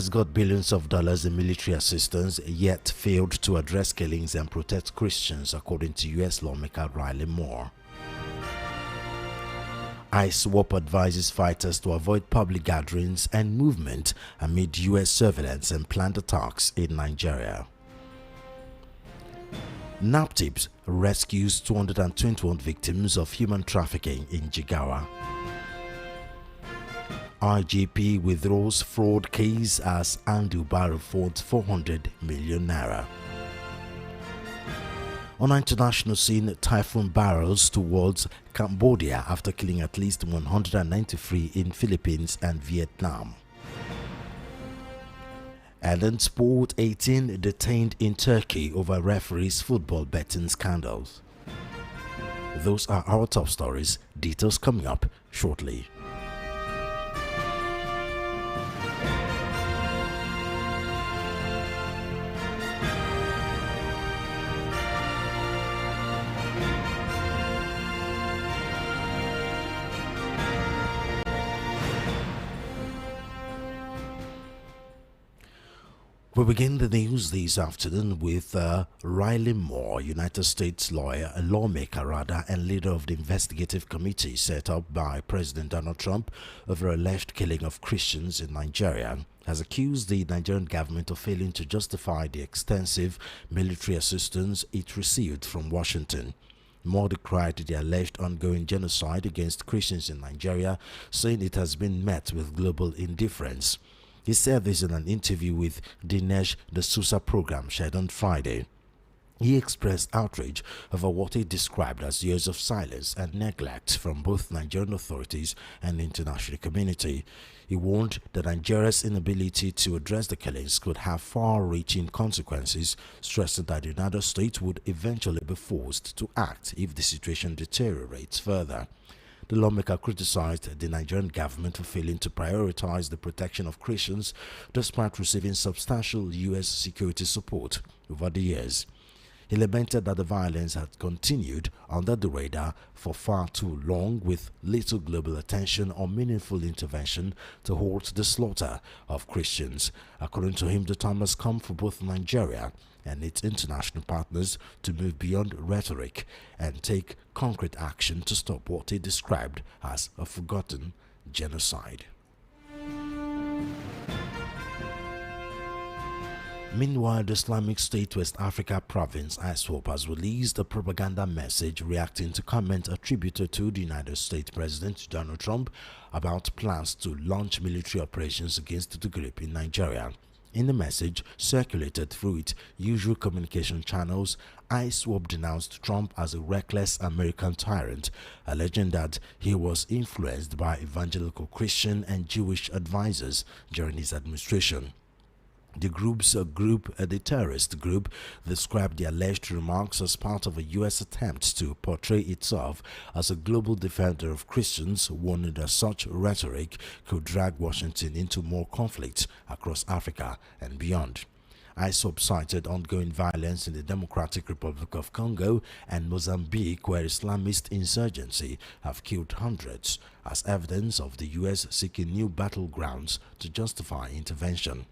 has got billions of dollars in military assistance, yet failed to address killings and protect Christians, according to U.S. lawmaker Riley Moore. ISWAP advises fighters to avoid public gatherings and movement amid U.S. surveillance and planned attacks in Nigeria. NAPTIPS rescues 221 victims of human trafficking in Jigawa. IGP withdraws fraud case as Andu Barrow fought 400 million naira. On international scene, typhoon barrels towards Cambodia after killing at least 193 in Philippines and Vietnam. And in sport, 18 detained in Turkey over referees' football betting scandals. Those are our top stories. Details coming up shortly. We begin the news this afternoon with Riley Moore, United States lawmaker, and leader of the investigative committee set up by President Donald Trump over alleged killing of Christians in Nigeria, has accused the Nigerian government of failing to justify the extensive military assistance it received from Washington. Moore decried the alleged ongoing genocide against Christians in Nigeria, saying it has been met with global indifference. He said this in an interview with Dinesh D'Souza program shared on Friday. He expressed outrage over what he described as years of silence and neglect from both Nigerian authorities and the international community. He warned that Nigeria's inability to address the killings could have far-reaching consequences, stressing that the United States would eventually be forced to act if the situation deteriorates further. The lawmaker criticized the Nigerian government for failing to prioritize the protection of Christians despite receiving substantial U.S. security support over the years. He lamented that the violence had continued under the radar for far too long with little global attention or meaningful intervention to halt the slaughter of Christians. According to him, the time has come for both Nigeria and its international partners to move beyond rhetoric and take concrete action to stop what he described as a forgotten genocide. Meanwhile, the Islamic State West Africa province ISWAP has released a propaganda message reacting to comments attributed to the United States President Donald Trump about plans to launch military operations against the group in Nigeria. In the message circulated through its usual communication channels, ISWAP denounced Trump as a reckless American tyrant, alleging that he was influenced by evangelical Christian and Jewish advisors during his administration. The terrorist group described the alleged remarks as part of a U.S. attempt to portray itself as a global defender of Christians, warning that such rhetoric could drag Washington into more conflicts across Africa and beyond. ISWAP cited ongoing violence in the Democratic Republic of Congo and Mozambique, where Islamist insurgency have killed hundreds, as evidence of the U.S. seeking new battlegrounds to justify intervention.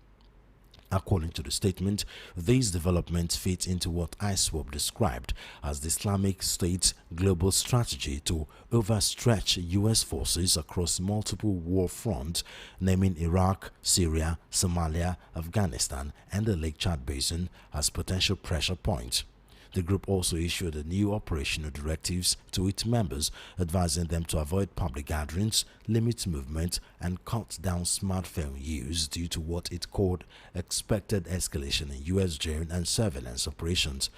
According to the statement, these developments fit into what ISWAP described as the Islamic State's global strategy to overstretch U.S. forces across multiple war fronts, naming Iraq, Syria, Somalia, Afghanistan, and the Lake Chad Basin as potential pressure points. The group also issued a new operational directives to its members, advising them to avoid public gatherings, limit movement, and cut down smartphone use due to what it called expected escalation in U.S. drone and surveillance operations.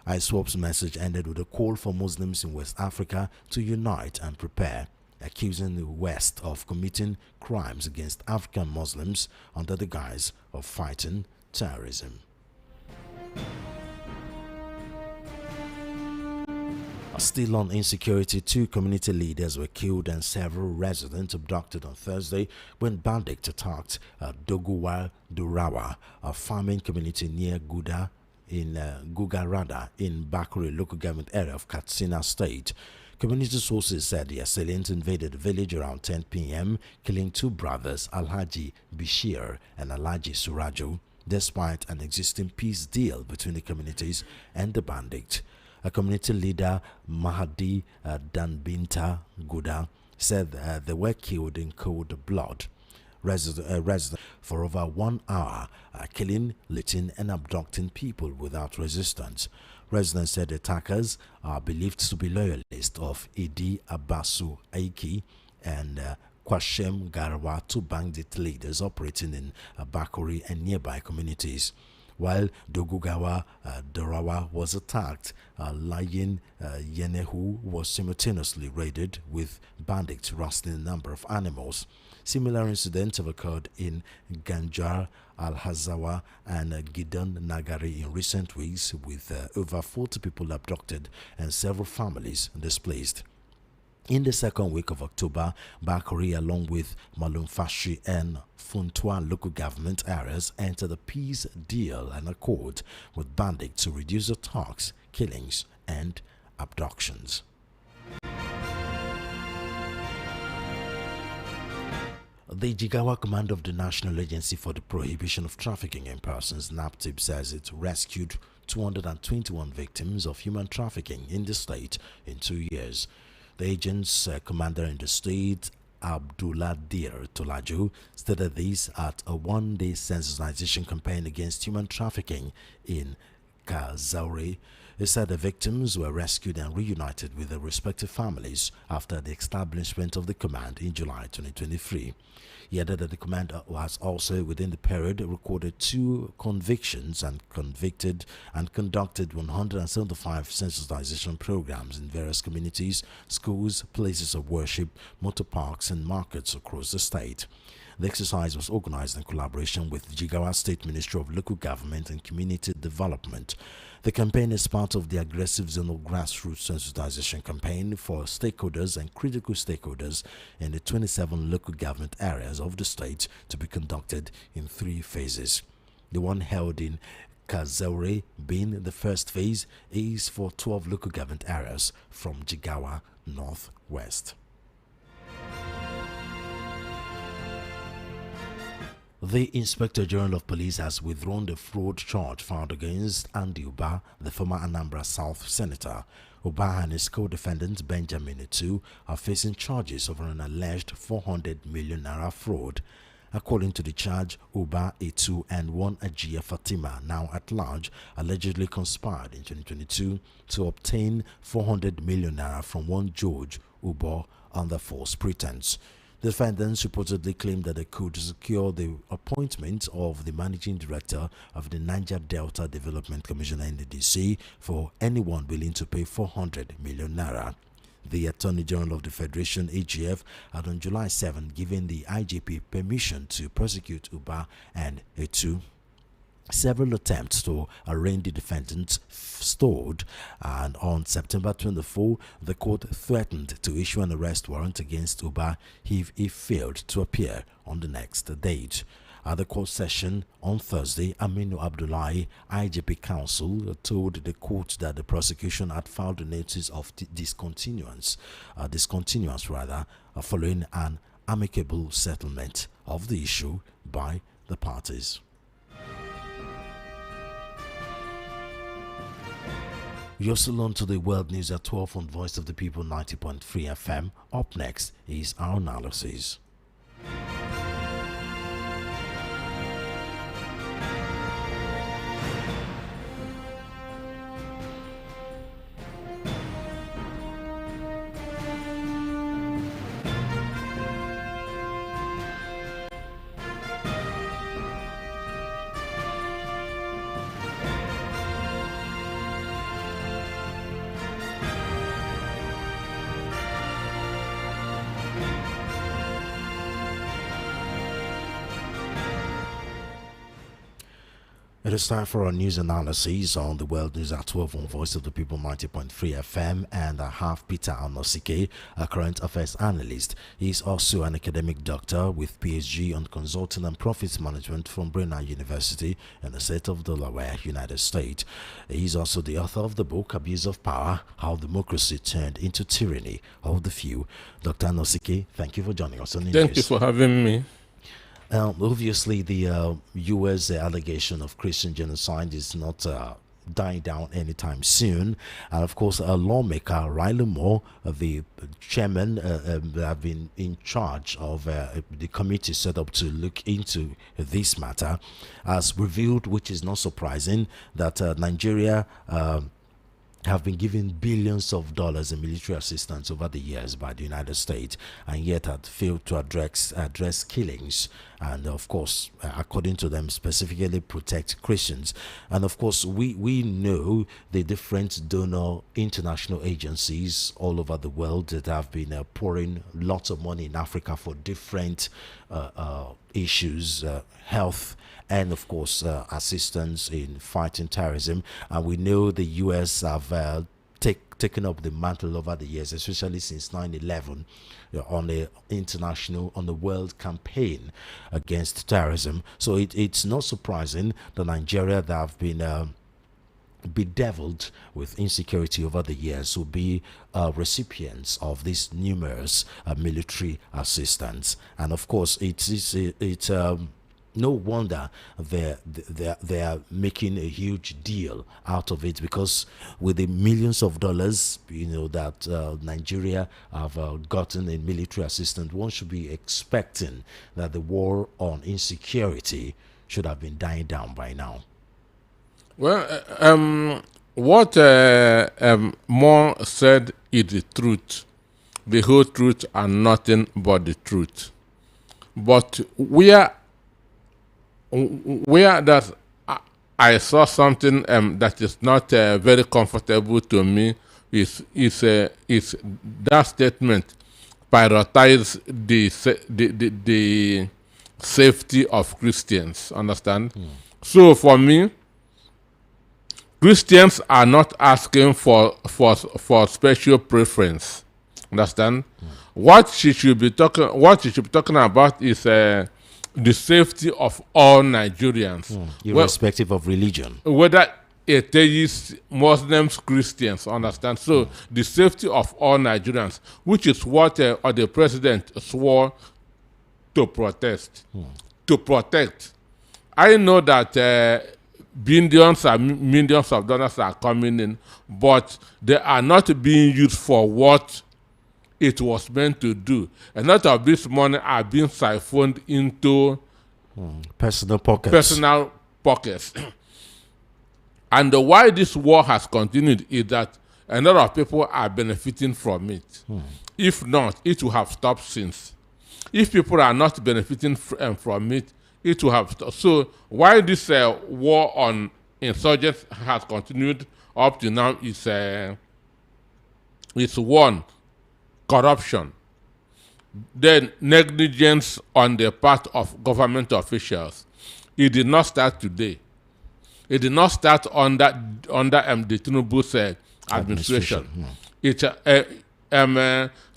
ISWAP's message ended with a call for Muslims in West Africa to unite and prepare, accusing the West of committing crimes against African Muslims under the guise of fighting terrorism. Still on insecurity, 2 community leaders were killed and several residents abducted on Thursday when bandits attacked Doguwa Durawa, a farming community near Guda in Gugarada in Bakuri local government area of Katsina State. Community sources said the assailants invaded the village around 10 p.m., killing two brothers, Alhaji Bishir and Alhaji Suraju, despite an existing peace deal between the communities and the bandit. A community leader, Mahadi Danbinta Guda, said they were killed in cold blood. Residents for over 1 hour, killing, looting, and abducting people without resistance. Residents said attackers are believed to be loyalists of Idi Abasu Aiki and Kwashem Garwa, two bandit leaders operating in Bakuri and nearby communities. While Dogugawa Dorawa was attacked, Lion Yenehu was simultaneously raided, with bandits rustling a number of animals. Similar incidents have occurred in Ganjar, Al-Hazawa and Gidan Nagari in recent weeks, with over 40 people abducted and several families displaced. In the second week of October, Bakuri, along with Malumfashi and Funtua local government areas, entered a peace deal and accord with bandits to reduce attacks, killings, and abductions. The Jigawa command of the National Agency for the Prohibition of Trafficking in Persons, NAPTIP, says it rescued 221 victims of human trafficking in the state in 2 years. The agent's commander in the state, Abduladir Tolaju, stated this at a one-day sensitization campaign against human trafficking in Kazaure. He said the victims were rescued and reunited with their respective families after the establishment of the command in July 2023. He added that the command has also, within the period, recorded 2 convictions and conducted 175 sensitization programs in various communities, schools, places of worship, motor parks, and markets across the state. The exercise was organized in collaboration with the Jigawa State Ministry of Local Government and Community Development. The campaign is part of the aggressive zonal grassroots sensitization campaign for stakeholders and critical stakeholders in the 27 local government areas of the state, to be conducted in 3 phases. The one held in Kazaure, being the first phase, is for 12 local government areas from Jigawa northwest. The Inspector General of Police has withdrawn the fraud charge filed against Andy Uba, the former Anambra South Senator. Uba and his co-defendant Benjamin Etu are facing charges over an alleged 400 million naira fraud. According to the charge, Uba, Etu, and one Ajia Fatima, now at large, allegedly conspired in 2022 to obtain 400 million naira from one George Uba under false pretense. The defendants reportedly claimed that they could secure the appointment of the managing director of the Niger Delta Development Commission (NDDC) for anyone willing to pay 400 million naira. The Attorney General of the Federation (AGF) had on July 7 given the IGP permission to prosecute Uba and Etu. Several attempts to arraign the defendants stalled, and on September 24, the court threatened to issue an arrest warrant against Uba if he failed to appear on the next date. At the court session on Thursday, Aminu Abdullahi, IGP counsel, told the court that the prosecution had filed a notice of discontinuance following an amicable settlement of the issue by the parties. You're still on to the world news at 12 on Voice of the People 90.3 FM. Up next is our analysis. It is time for our news analysis on the World News at 12 on Voice of the People 90.3 FM, and I have Peter Anosike, a current affairs analyst. He is also an academic doctor with PhD on consulting and profits management from Brenner University in the state of Delaware, United States. He is also the author of the book Abuse of Power: How Democracy Turned into Tyranny of the Few. Dr. Anosike, thank you for joining us on the news. Thank you for having me. Obviously, the U.S. allegation of Christian genocide is not dying down anytime soon. And of course, a lawmaker, Riley Moore, the chairman, have been in charge of the committee set up to look into this matter, has revealed, which is not surprising, that Nigeria have been given billions of dollars in military assistance over the years by the United States, and yet had failed to address killings, and of course, according to them, specifically protect Christians. And of course, we know the different donor international agencies all over the world that have been pouring lots of money in Africa for different issues, health, and of course assistance in fighting terrorism. And we know the US have taken up the mantle over the years, especially since 9/11, on the world campaign against terrorism. So it's not surprising that Nigeria, that have been bedeviled with insecurity over the years, will be recipients of this numerous military assistance. And of course, it's no wonder they're making a huge deal out of it, because with the millions of dollars, that Nigeria have gotten in military assistance, one should be expecting that the war on insecurity should have been dying down by now. Well, what Moore said is the truth, the whole truth, and nothing but the truth. But where that I saw something that is not very comfortable to me is that statement: prioritize the safety of Christians. Understand? So for me, Christians are not asking for special preference. Understand? What she should be talking about is the safety of all Nigerians, irrespective of religion, whether atheists, Muslims, Christians. Understand? So the safety of all Nigerians, which is what the president swore to protect. I know that billions and millions of dollars are coming in, but they are not being used for what it was meant to do. A lot of this money are being siphoned into personal pockets. And why this war has continued is that a lot of people are benefiting from it. If not, it would have stopped since. If people are not benefiting from it, it will have stopped. So why this war on insurgents has continued up to now is one, corruption, then negligence on the part of government officials. It did not start today. It did not start under the Tinubu's administration. It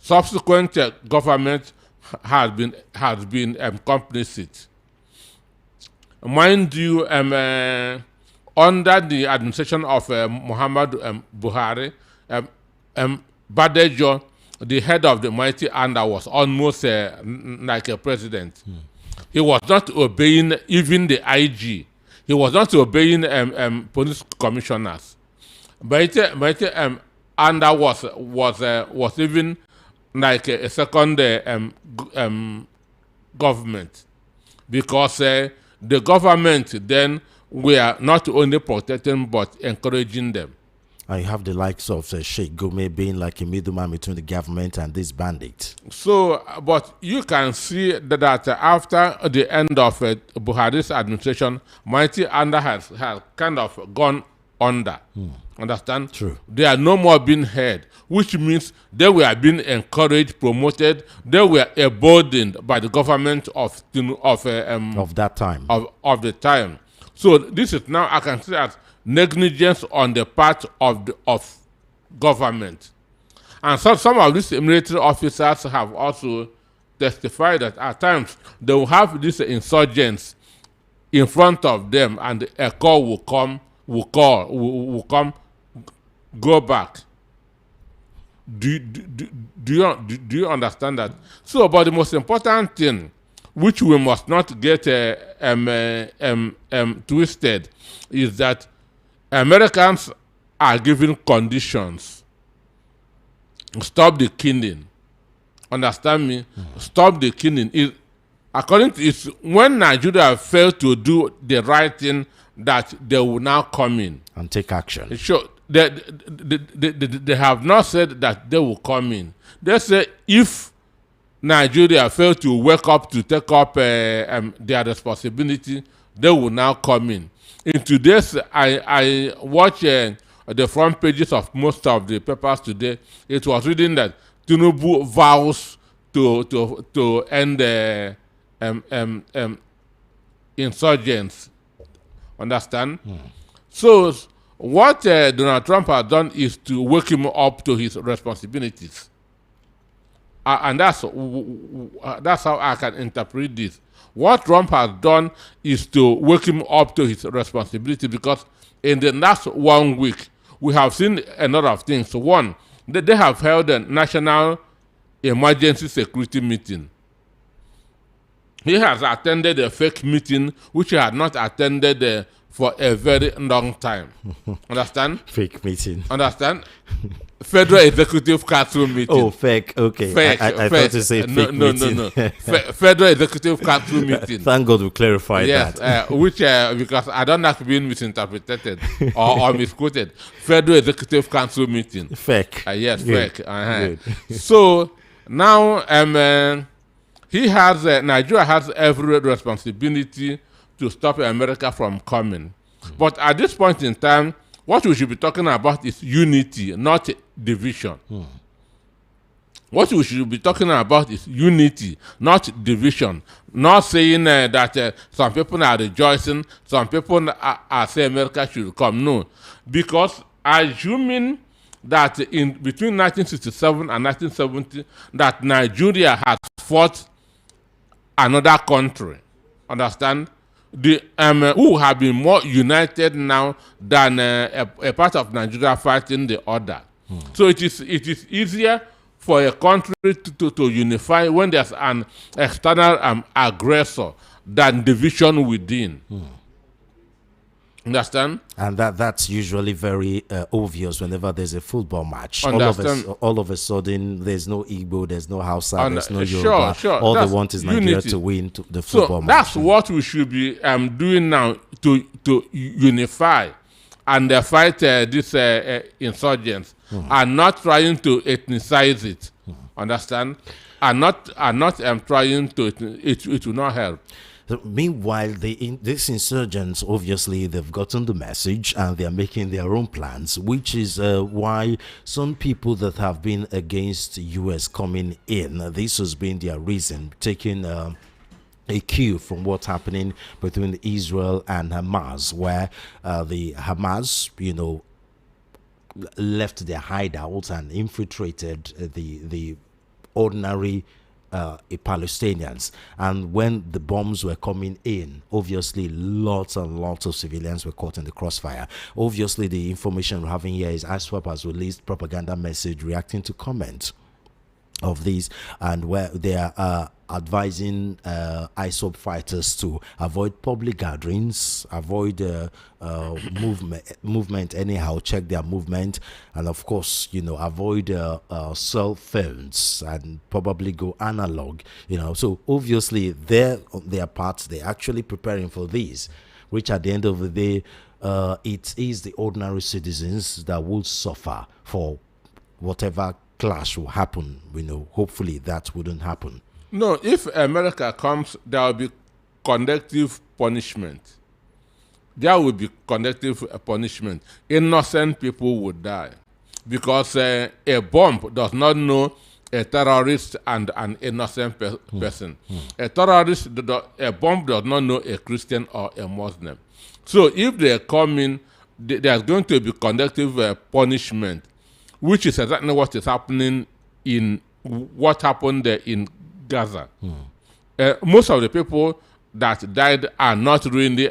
subsequent government has been complicit. Mind you, under the administration of Muhammadu Buhari, Badejo, the head of the mighty Anda, was almost like a president. He was not obeying even the IG. He was not obeying police commissioners. Mighty Anda was even like a second government, because the government then were not only protecting but encouraging them. I have the likes of Sheikh Gome being like a middleman between the government and these bandits. So, but you can see that after the end of Buhari's administration, Mighty Anda has kind of gone under. Understand? True. They are no more being heard, which means they were being encouraged, promoted. They were emboldened by the government of that time. Of the time. So this is now, I can say, as negligence on the part of government. And so some of these military officers have also testified that at times they will have these insurgents in front of them, and a call will come, go back. Do you understand that? So, but the most important thing, which we must not get twisted, is that Americans are given conditions. Stop the killing. Understand me? Stop the killing. According to it, when Nigeria failed to do the right thing, that they will now come in and take action. Sure. They have not said that they will come in. They say if Nigeria fail to wake up to take up their responsibility, they will now come in. In today's, I watch the front pages of most of the papers today. It was reading that Tinubu vows to end insurgents. Understand? So what Donald Trump has done is to wake him up to his responsibilities. And that's how I can interpret this. What Trump has done is to wake him up to his responsibility, because in the last 1 week, we have seen a lot of things. One, they have held a national emergency security meeting. He has attended a fake meeting, which he had not attended for a very long time. Understand? Fake meeting. Understand? Federal Executive Council meeting. Oh, fake. Okay. Fake. I thought you said fake meeting. No. Federal Executive Council meeting. Thank God we clarified that. Yes, which, because I don't like being misinterpreted or misquoted. Federal Executive Council meeting. Fake. Yes, Good. fake. Good. So now Nigeria has every responsibility to stop America from coming. But at this point in time, what we should be talking about is unity, not division. What we should be talking about is unity, not division. Not saying that some people are rejoicing, some people are saying America should come. No, because assuming that in between 1967 and 1970, that Nigeria has fought another country. Understand? Who have been more united now than a part of Nigeria fighting the other. So it is easier for a country to unify when there's an external aggressor than division within. Understand? And that's usually very obvious whenever there's a football match. Understand? All of a sudden, there's no Igbo, there's no Hausa, there's no Yoruba. Sure. All they want is Nigeria unity. to win the football match. That's what we should be doing now to unify and fight these insurgents, and not trying to ethnicize it. Understand? And not trying to. It will not help. So meanwhile, these insurgents, obviously, they've gotten the message and they're making their own plans, which is why some people that have been against U.S. coming in, this has been their reason, taking a cue from what's happening between Israel and Hamas, where the Hamas, left their hideouts and infiltrated the ordinary Palestinians. And when the bombs were coming in, obviously lots and lots of civilians were caught in the crossfire. Obviously, the information we're having here is ISWAP has released propaganda message reacting to comments of these, and where they are advising ISWAP fighters to avoid public gatherings, avoid movement anyhow, check their movement, and of course, avoid cell phones and probably go analog. So obviously, their parts, they're actually preparing for these, which at the end of the day, it is the ordinary citizens that will suffer for whatever clash will happen. Hopefully that wouldn't happen. No, if America comes, there will be collective punishment. There will be collective punishment. Innocent people would die, because a bomb does not know a terrorist and an innocent person. A terrorist, a bomb does not know a Christian or a Muslim. So if they come in, there's going to be conductive punishment, which is exactly what is happening in what happened in Gaza. Most of the people that died are not really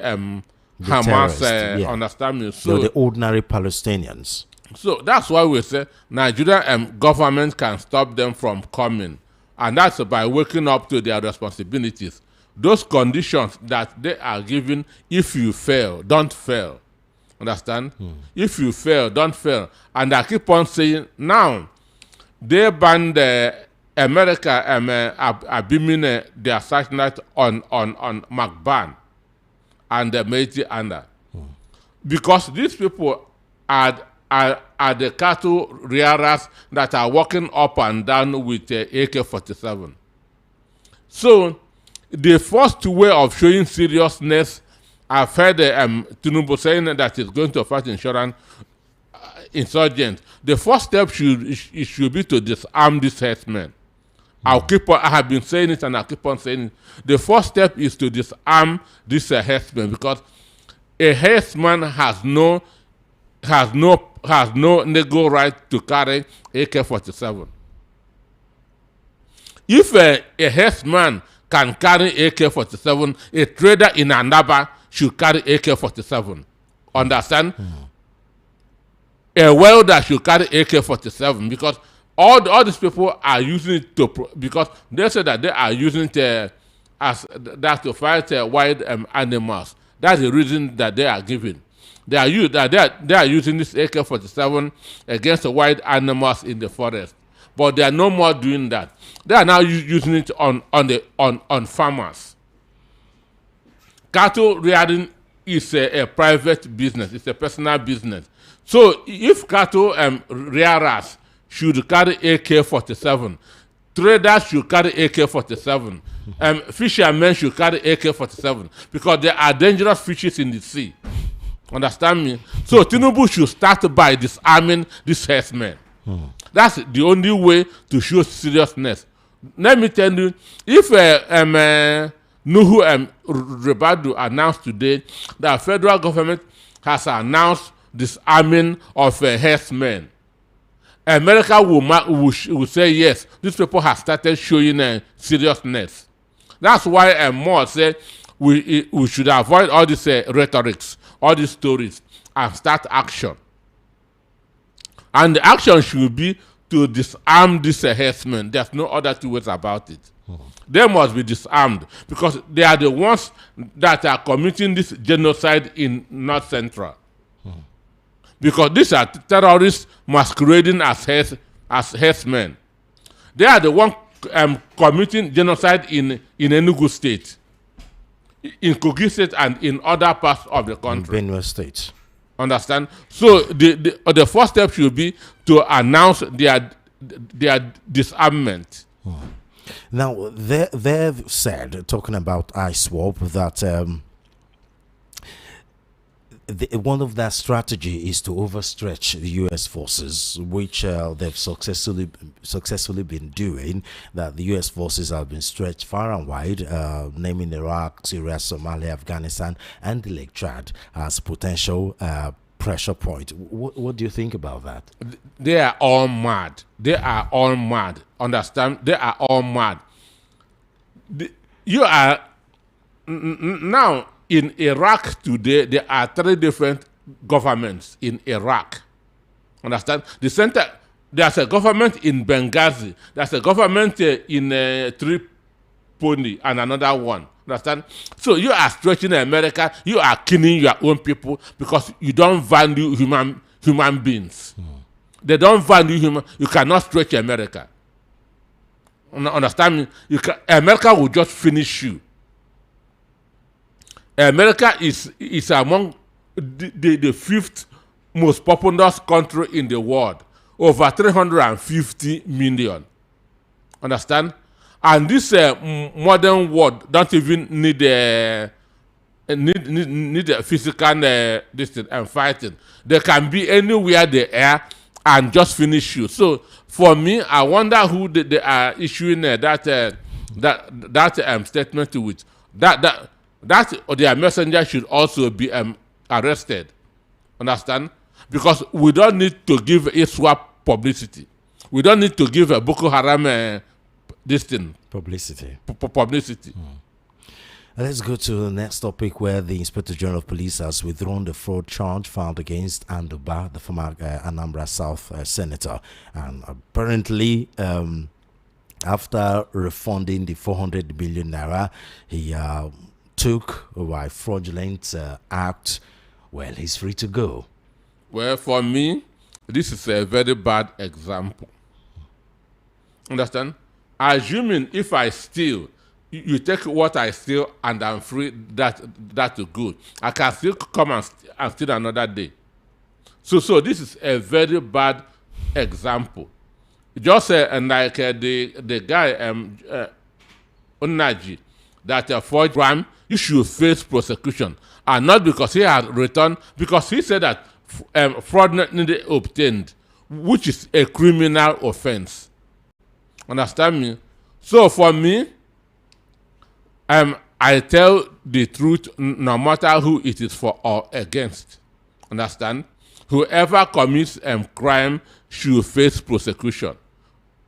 Hamas, understand me? So the ordinary Palestinians. So that's why we say Nigerian government can stop them from coming. And that's by waking up to their responsibilities. Those conditions that they are given, if you fail, don't fail. Understand? If you fail, don't fail. And I keep on saying, now, they banned America beaming their satellite on McBan and Meiji Anda. Because these people are the cattle rearers that are walking up and down with AK-47. So, the first way of showing seriousness, I've heard Tinubu saying that he's going to fight insurgents. The first step should be to disarm these herdsmen. I have been saying it and I'll keep on saying it. The first step is to disarm these herdsmen, because a herdsman has no legal right to carry AK-47. If a herdsman can carry AK-47, a trader in Andaba should carry AK-47. Understand? A welder should carry AK-47, because all these people are using it because they say that they are using it as that to fight wild animals. That's the reason that they are giving. They are using this AK-47 against the wild animals in the forest, but they are no more doing that. They are now using it on farmers. Cattle rearing is a private business. It's a personal business. So if cattle rearers should carry AK-47, traders should carry AK-47, fishermen should carry AK-47, because there are dangerous fishes in the sea. Understand me? So Tinubu should start by disarming these herdsmen. That's the only way to show seriousness. Let me tell you, if Nuhu Ribadu announced today that federal government has announced disarming of herdsmen, America will say yes, these people have started showing seriousness. That's why more say we should avoid all these rhetorics, all these stories, and start action. And the action should be to disarm these herdsmen. There's no other two ways about it. They must be disarmed, because they are the ones that are committing this genocide in North Central. Because these are terrorists masquerading as herdsmen. They are the ones committing genocide in Enugu State, in Kogi State, and in other parts of the country. In Benue State. Understand? So the first step should be to announce their disarmament. Now, they've said, talking about ISWAP, that one of their strategy is to overstretch the U.S. forces, which they've successfully been doing. That the U.S. forces have been stretched far and wide, naming Iraq, Syria, Somalia, Afghanistan, and the Lake Chad as potential pressure point. What do you think about that? They are all mad. They are all mad. Understand? They are all mad. You are now. In Iraq today, there are 3 different governments in Iraq. Understand? The center, there's a government in Benghazi, there's a government in Tripoli, and another one. Understand? So you are stretching America, you are killing your own people because you don't value human beings. They don't value human. You cannot stretch America. Understand me? America will just finish you. America is among the 5th most populous country in the world, over 350 million. Understand? And this modern world don't even need a physical distance and fighting. They can be anywhere they are, and just finish you. So for me, I wonder who they are issuing that statement to which that their messenger should also be arrested. Understand? Because we don't need to give ISWAP publicity. We don't need to give a Boko Haram this thing. Publicity. Publicity. Let's go to the next topic, where the Inspector General of Police has withdrawn the fraud charge filed against Andoba, the former Anambra South senator. And apparently, after refunding the 400 billion naira, he took by fraudulent act. Well, he's free to go. Well, for me, this is a very bad example. Understand? Assuming if I steal, you take what I steal and I'm free, that's good. I can still come and steal another day. So this is a very bad example. Just like the guy Onaji that forged crime, you should face prosecution, and not because he had returned, because he said that fraudulently obtained, which is a criminal offense. Understand me? So for me, I tell the truth no matter who it is for or against. Understand? Whoever commits crime should face prosecution.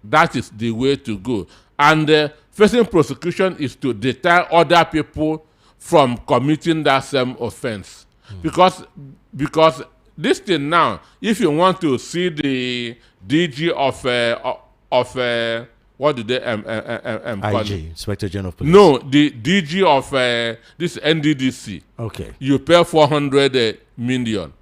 That is the way to go. And facing prosecution is to deter other people from committing that same offense. Because this thing now, if you want to see the DG of what do they IG, Inspector General of Police. No, the DG of this NDDC. Okay. You pay 400 million.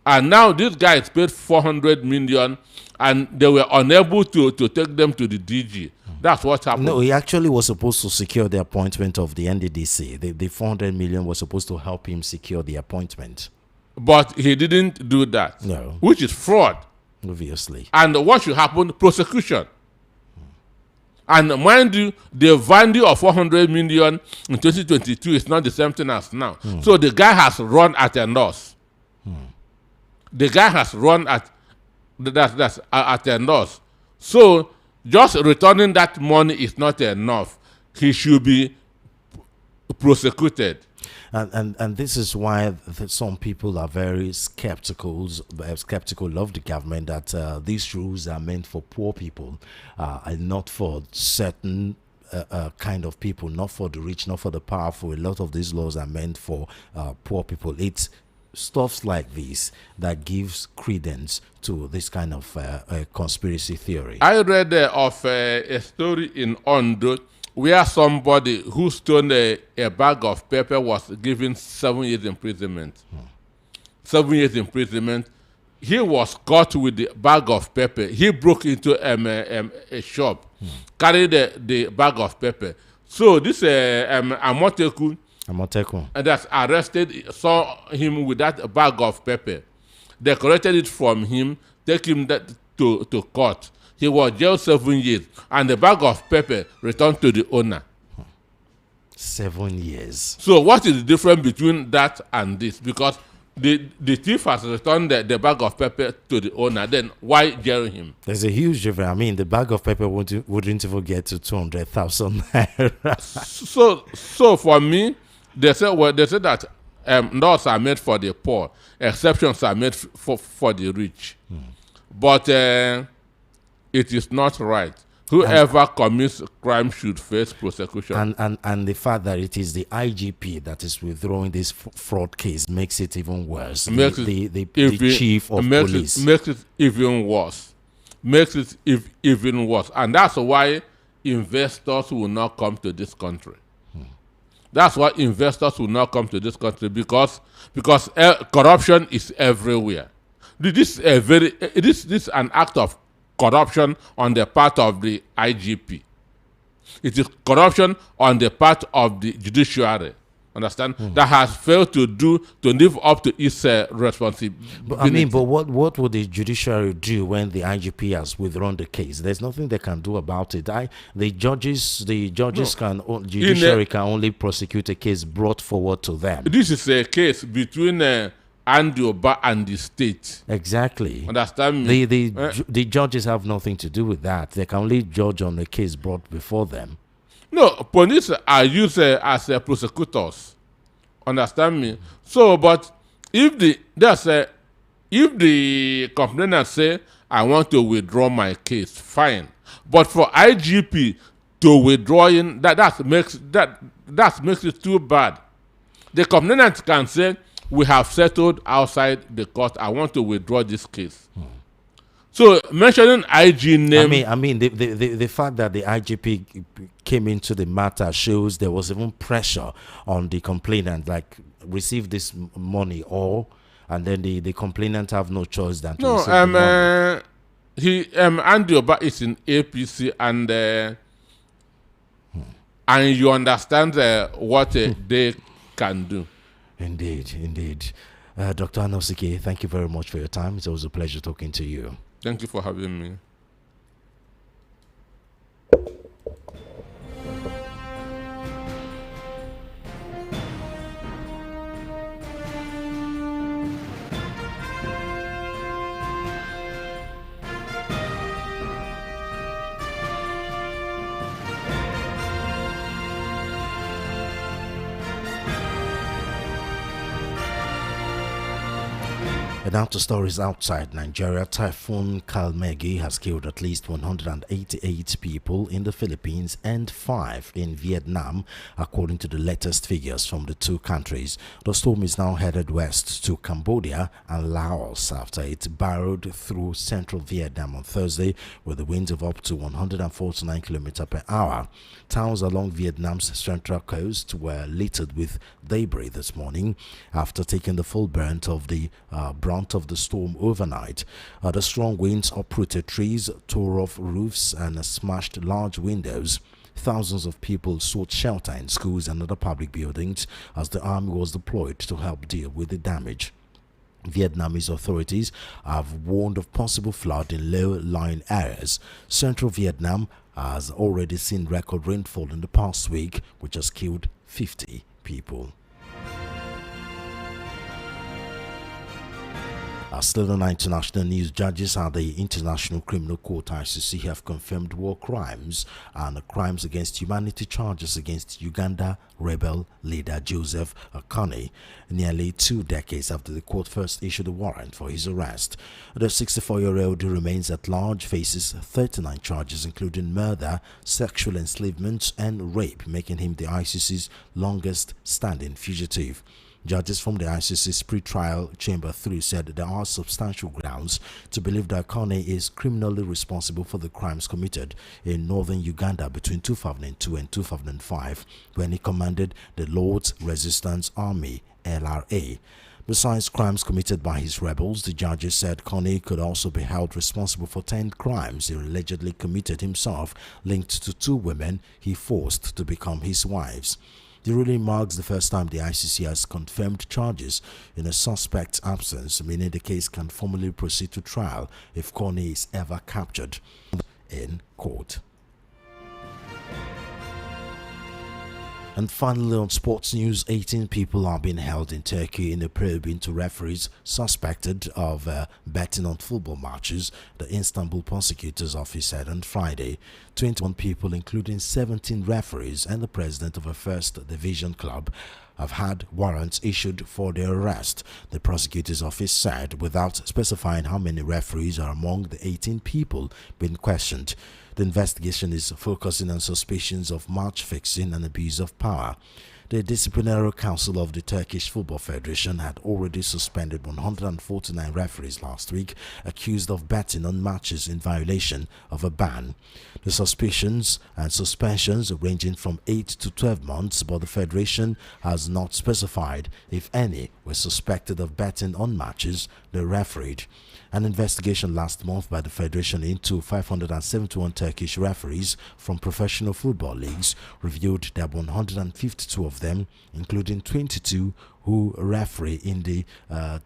And now this guy is paid 400 million and they were unable to take them to the DG. That's what happened. No, he actually was supposed to secure the appointment of the NDDC. The 400 million was supposed to help him secure the appointment. But he didn't do that. No. Which is fraud. Obviously. And what should happen? Prosecution. And mind you, the value of 400 million in 2022 is not the same thing as now. So the guy has run at a loss. The guy has run at a loss. So just returning that money is not enough. He should be prosecuted. And this is why some people are very skeptical of the government, that these rules are meant for poor people and not for certain kind of people, not for the rich, not for the powerful. A lot of these laws are meant for poor people. It's stuff like this that gives credence to this kind of conspiracy theory. I read of a story in Ondo where somebody who stole a bag of pepper was given 7 years imprisonment. 7 years imprisonment. He was caught with the bag of pepper. He broke into a shop, carried the bag of pepper. So this Amoteku that's arrested saw him with that bag of pepper. They collected it from him, take him to court. He was jailed 7 years, and the bag of pepper returned to the owner. 7 years. So what is the difference between that and this? Because the thief has returned the bag of pepper to the owner. Then why jail him? There's a huge difference. I mean, the bag of pepper wouldn't even get to 200,000 naira. So for me, they say that laws are made for the poor, exceptions are made for the rich. But it is not right. Whoever commits crime should face prosecution. And the fact that it is the IGP that is withdrawing this fraud case makes it even worse. The chief of police makes it even worse. Makes it even worse. And that's why investors will not come to this country. That's why investors will not come to this country, because corruption is everywhere. This is an act of corruption on the part of the IGP. It is corruption on the part of the judiciary. Understand? That has failed to live up to its responsibility. But what would the judiciary do when the IGP has withdrawn the case? There's nothing they can do about it. The judges can only prosecute a case brought forward to them. This is a case between Andy Oba and the state. Exactly. Understand me? The judges have nothing to do with that. They can only judge on the case brought before them. No, police are used as prosecutors. Understand me? So, but if the complainant say, I want to withdraw my case, fine. But for IGP to withdrawing, that makes it too bad. The complainant can say, we have settled outside the court. I want to withdraw this case. So mentioning IG name. I mean, the fact that the IGP came into the matter shows there was even pressure on the complainant, like receive this money, and then the complainant have no choice than to receive the money. Andy Oba is in APC, and you understand what they can do. Indeed. Dr. Anosike, thank you very much for your time. It's always a pleasure talking to you. Thank you for having me. And now to stories outside Nigeria. Typhoon Kalmegi has killed at least 188 people in the Philippines and 5 in Vietnam, according to the latest figures from the two countries. The storm is now headed west to Cambodia and Laos after it burrowed through central Vietnam on Thursday with the winds of up to 149 km per hour. Towns along Vietnam's central coast were littered with debris this morning after taking the full brunt of the storm overnight. The strong winds uprooted trees, tore off roofs, and smashed large windows. Thousands of people sought shelter in schools and other public buildings as the army was deployed to help deal with the damage. Vietnamese authorities have warned of possible flood in low-lying areas. Central Vietnam has already seen record rainfall in the past week, which has killed 50 people. Still on international news, judges at the International Criminal Court ICC have confirmed war crimes and crimes against humanity charges against Uganda rebel leader Joseph Kony, nearly 2 decades after the court first issued a warrant for his arrest. The 64-year-old who remains at large faces 39 charges including murder, sexual enslavement and rape, making him the ICC's longest standing fugitive. Judges from the ICC's pre-trial Chamber 3 said there are substantial grounds to believe that Kony is criminally responsible for the crimes committed in northern Uganda between 2002 and 2005 when he commanded the Lord's Resistance Army, LRA. Besides crimes committed by his rebels, the judges said Kony could also be held responsible for 10 crimes he allegedly committed himself, linked to 2 women he forced to become his wives. The ruling marks the first time the ICC has confirmed charges in a suspect's absence, meaning the case can formally proceed to trial if Kony is ever captured in court. And finally, on sports news, 18 people are being held in Turkey in a probe into referees suspected of betting on football matches, the Istanbul prosecutor's office said on Friday. 21 people, including 17 referees and the president of a first division club, have had warrants issued for their arrest, the prosecutor's office said, without specifying how many referees are among the 18 people being questioned. The investigation is focusing on suspicions of match fixing and abuse of power. The Disciplinary Council of the Turkish Football Federation had already suspended 149 referees last week, accused of betting on matches in violation of a ban. The suspicions and suspensions ranging from 8 to 12 months, but the Federation has not specified if any were suspected of betting on matches they refereed. An investigation last month by the Federation into 571 Turkish referees from professional football leagues revealed that 152 of them, including 22 who referee in the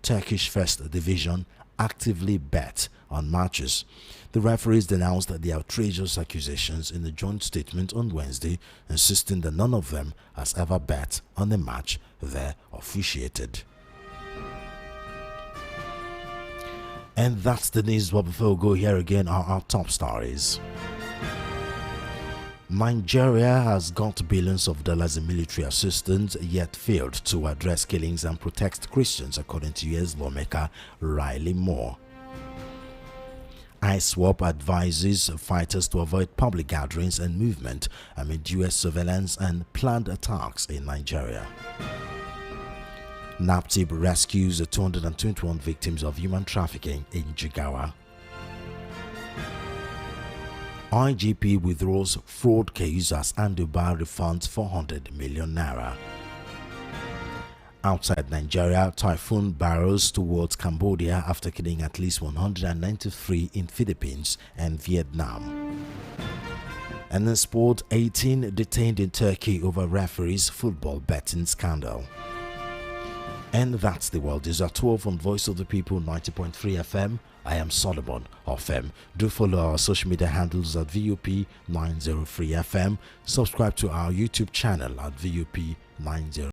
Turkish First Division, actively bet on matches. The referees denounced the outrageous accusations in a joint statement on Wednesday, insisting that none of them has ever bet on a match they officiated. And that's the news. But before we go, here again are our top stories. Nigeria has got billions of dollars in military assistance, yet failed to address killings and protect Christians, according to US lawmaker Riley Moore. ISWAP advises fighters to avoid public gatherings and movement amid US surveillance and planned attacks in Nigeria. NAPTIP rescues 221 victims of human trafficking in Jigawa. IGP withdraws fraud case as Anduba refunds 400 million naira. Outside Nigeria, typhoon barrels towards Cambodia after killing at least 193 in Philippines and Vietnam. And in sport, 18 detained in Turkey over referees' football betting scandal. And that's the world. These are 12 on Voice of the People 90.3 FM. I am Solomon of M. Do follow our social media handles at VUP 903 FM. Subscribe to our YouTube channel at VUP 90.